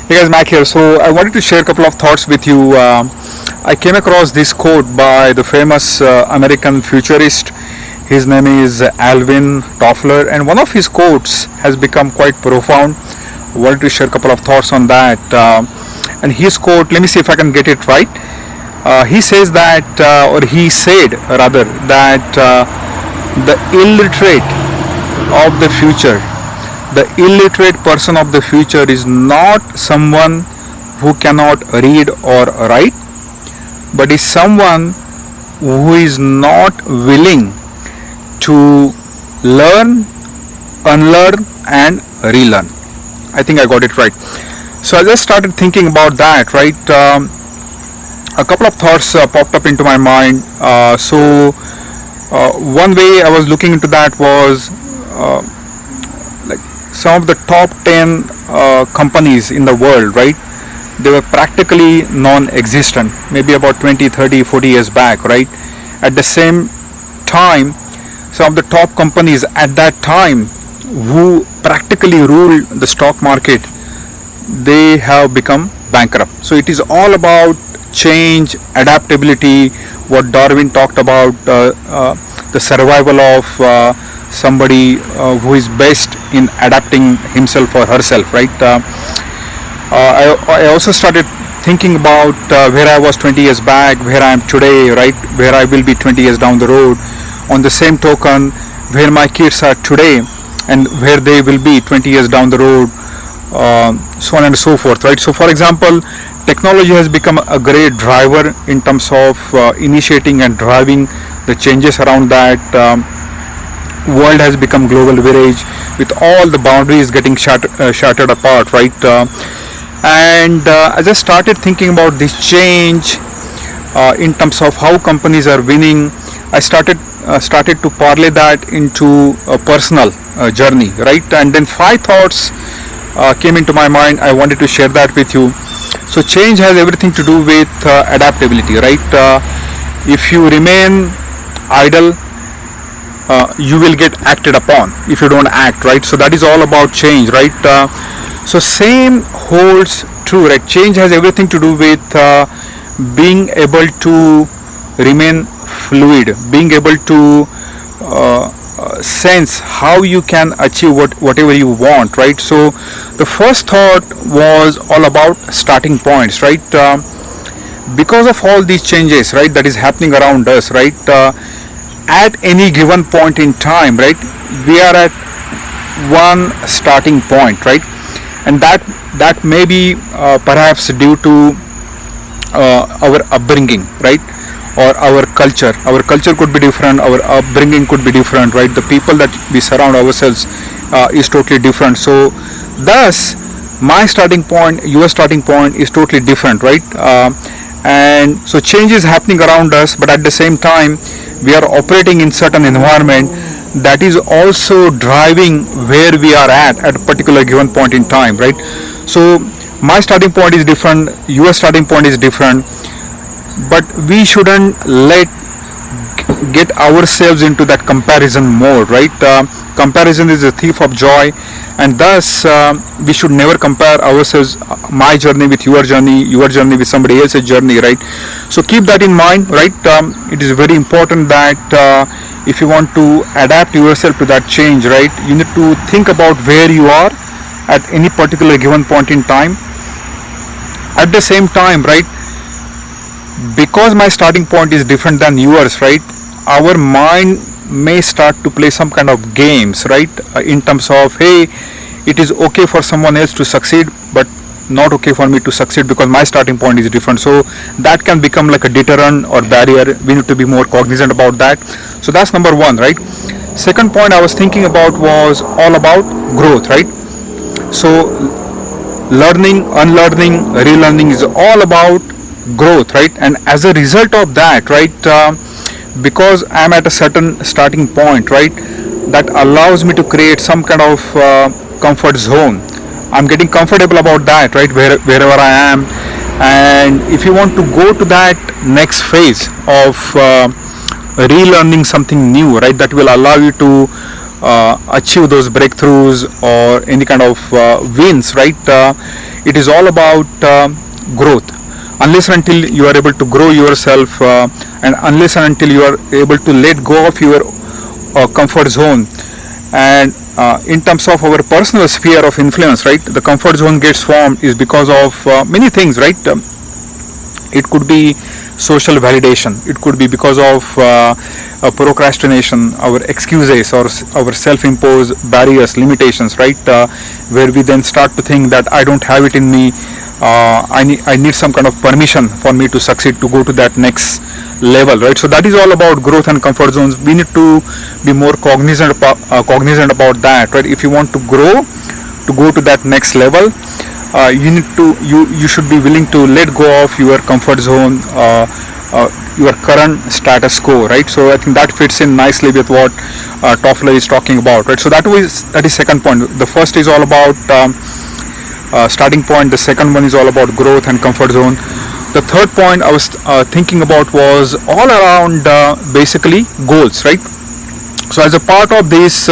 Hey guys, Mac here. So I wanted to share a couple of thoughts with you. I came across this quote by the famous American futurist. His name is Alvin Toffler, and one of his quotes has become quite profound. I wanted to share a couple of thoughts on that. And his quote, let me see if I can get it right. He says that, or he said rather, that the illiterate of the future, the illiterate person of the future is not someone who cannot read or write, but is someone who is not willing to learn, unlearn, and relearn. I think I got it right. So I just started thinking about that, right? A couple of thoughts popped up into my mind. One way I was looking into that was like some of the top 10 companies in the world, right? They were practically non-existent, maybe about 20, 30, 40 years back, right? At the same time, some of the top companies at that time who practically ruled the stock market, they have become bankrupt. So it is all about change, adaptability, what Darwin talked about, the survival of somebody who is best in adapting himself or herself, right? I also started thinking about where I was 20 years back, where I am today, right? Where I will be 20 years down the road. On the same token, where my kids are today and where they will be 20 years down the road, so on and so forth, right? So for example, technology has become a great driver in terms of initiating and driving the changes around that. World has become global village with all the boundaries getting shattered apart, right? As I started thinking about this change in terms of how companies are winning, I started to parlay that into a personal journey, right? And then 5 thoughts came into my mind. I wanted to share that with you. So change has everything to do with adaptability, right? If you remain idle, you will get acted upon if you don't act, right? So that is all about change, right? So same holds true, right? Change has everything to do with being able to remain fluid, being able to sense how you can achieve whatever you want, right? So the first thought was all about starting points, right? Because of all these changes, right, that is happening around us, right? At any given point in time, right, we are at one starting point, right? And that may be perhaps due to our upbringing, right? Or our culture. Our culture could be different, our upbringing could be different, right? The people that we surround ourselves is totally different. So thus my starting point, your starting point is totally different, right? And so change is happening around us, but at the same time we are operating in certain environment that is also driving where we are at a particular given point in time, right? So my starting point is different, your starting point is different, but we shouldn't get ourselves into that comparison mode, right? Comparison is a thief of joy, and thus we should never compare ourselves, my journey with your journey with somebody else's journey, right? So keep that in mind, right? It is very important that if you want to adapt yourself to that change, right, you need to think about where you are at any particular given point in time. At the same time, right, because my starting point is different than yours, right, our mind may start to play some kind of games, right, in terms of, hey, it is okay for someone else to succeed but not okay for me to succeed because my starting point is different. So that can become like a deterrent or barrier. We need to be more cognizant about that. So that's number one, right? Second point I was thinking about was all about growth, right? So learning, unlearning, relearning is all about growth, right? And as a result of that, right, because I'm at a certain starting point, right, that allows me to create some kind of comfort zone. I'm getting comfortable about that, right, wherever I am. And if you want to go to that next phase of relearning something new, right, that will allow you to achieve those breakthroughs or any kind of wins, right? It is all about growth. Unless and until you are able to grow yourself, and unless and until you are able to let go of your comfort zone, and in terms of our personal sphere of influence, right, the comfort zone gets formed is because of many things, right? It could be social validation, it could be because of procrastination, our excuses or our self-imposed barriers, limitations, right? Where we then start to think that I don't have it in me, I need some kind of permission for me to succeed, to go to that next level, right? So that is all about growth and comfort zones. We need to be more cognizant about that, right? If you want to grow, to go to that next level, you should be willing to let go of your comfort zone, your current status quo, right? So I think that fits in nicely with what Toffler is talking about, right? So that is second point. The first is all about starting point. The second one is all about growth and comfort zone. The third point I was thinking about was all around basically goals, right? So as a part of this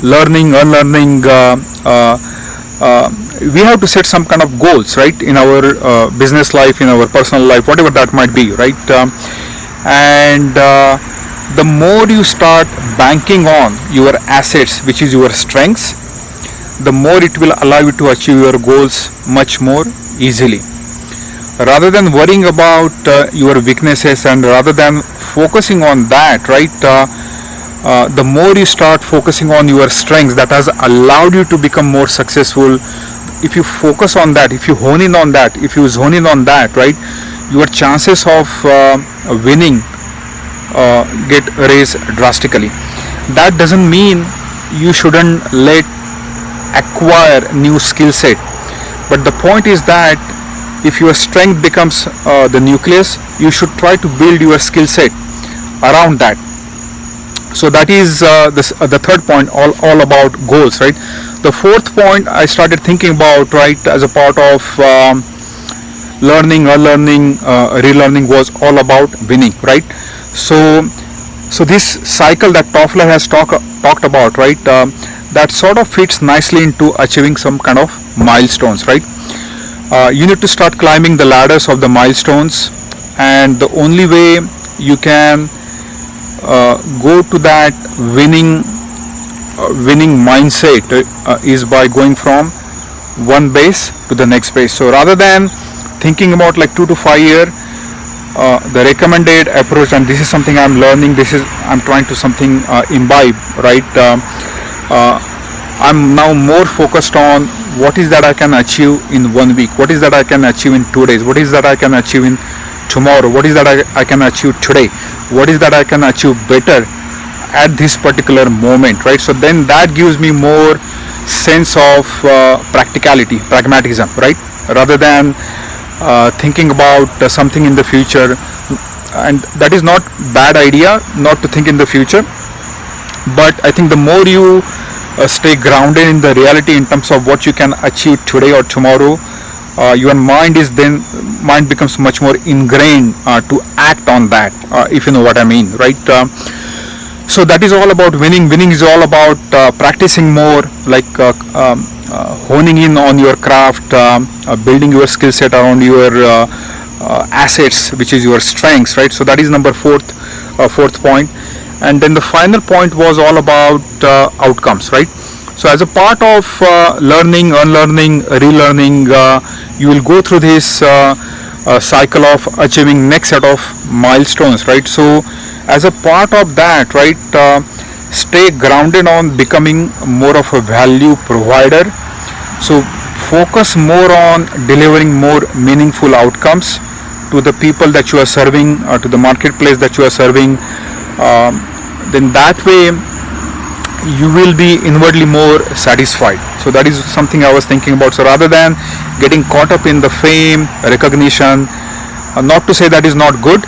learning, unlearning, we have to set some kind of goals, right, in our business life, in our personal life, whatever that might be, right? And the more you start banking on your assets, which is your strengths, the more it will allow you to achieve your goals much more easily. Rather than worrying about your weaknesses, and rather than focusing on that, right, the more you start focusing on your strengths that has allowed you to become more successful, if you focus on that, if you hone in on that, if you zone in on that, right, your chances of winning get raised drastically. That doesn't mean you shouldn't acquire new skill set, but the point is that if your strength becomes the nucleus, you should try to build your skill set around that. So that is the third point, all about goals, right? The fourth point I started thinking about, right, as a part of learning, unlearning, relearning, was all about winning, right? So this cycle that Toffler has talked about, right, that sort of fits nicely into achieving some kind of milestones, right? You need to start climbing the ladders of the milestones, and the only way you can go to that winning mindset is by going from one base to the next base. So rather than thinking about like 2 to 5 year, the recommended approach, and this is something I'm learning, I'm trying to something imbibe, right? I'm now more focused on what is that I can achieve in 1 week, what is that I can achieve in 2 days, what is that I can achieve in tomorrow, what is that I can achieve today, what is that I can achieve better at this particular moment, right? So then that gives me more sense of pragmatism, right? Rather than thinking about something in the future. And that is not bad idea, not to think in the future, but I think the more you stay grounded in the reality in terms of what you can achieve today or tomorrow, your mind becomes much more ingrained to act on that, if you know what I mean, right? So that is all about winning. Winning is all about practicing more, like honing in on your craft, building your skill set around your assets, which is your strengths, right? So that is number fourth point. And then the final point was all about outcomes, right? So as a part of learning, unlearning, relearning, you will go through this cycle of achieving next set of milestones, right? So as a part of that, right, stay grounded on becoming more of a value provider. So focus more on delivering more meaningful outcomes to the people that you are serving, or to the marketplace that you are serving. Then that way you will be inwardly more satisfied. So that is something I was thinking about. So rather than getting caught up in the fame, recognition, not to say that is not good,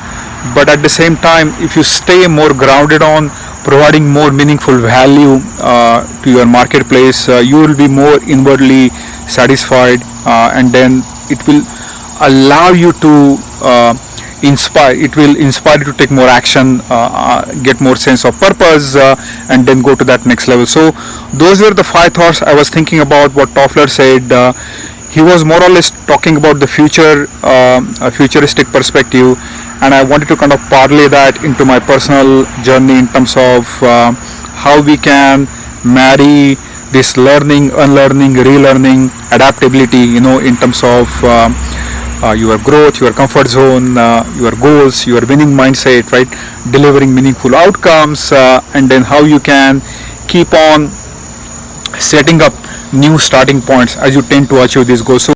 but at the same time, if you stay more grounded on providing more meaningful value to your marketplace, you will be more inwardly satisfied, and then it will allow you to it will inspire you to take more action, get more sense of purpose, and then go to that next level. So those were the 5 thoughts I was thinking about what Toffler said. He was more or less talking about the future, a futuristic perspective, and I wanted to kind of parlay that into my personal journey in terms of how we can marry this learning, unlearning, relearning, adaptability, in terms of your growth, your comfort zone, your goals, your winning mindset, right? Delivering meaningful outcomes, and then how you can keep on setting up new starting points as you tend to achieve these goals. So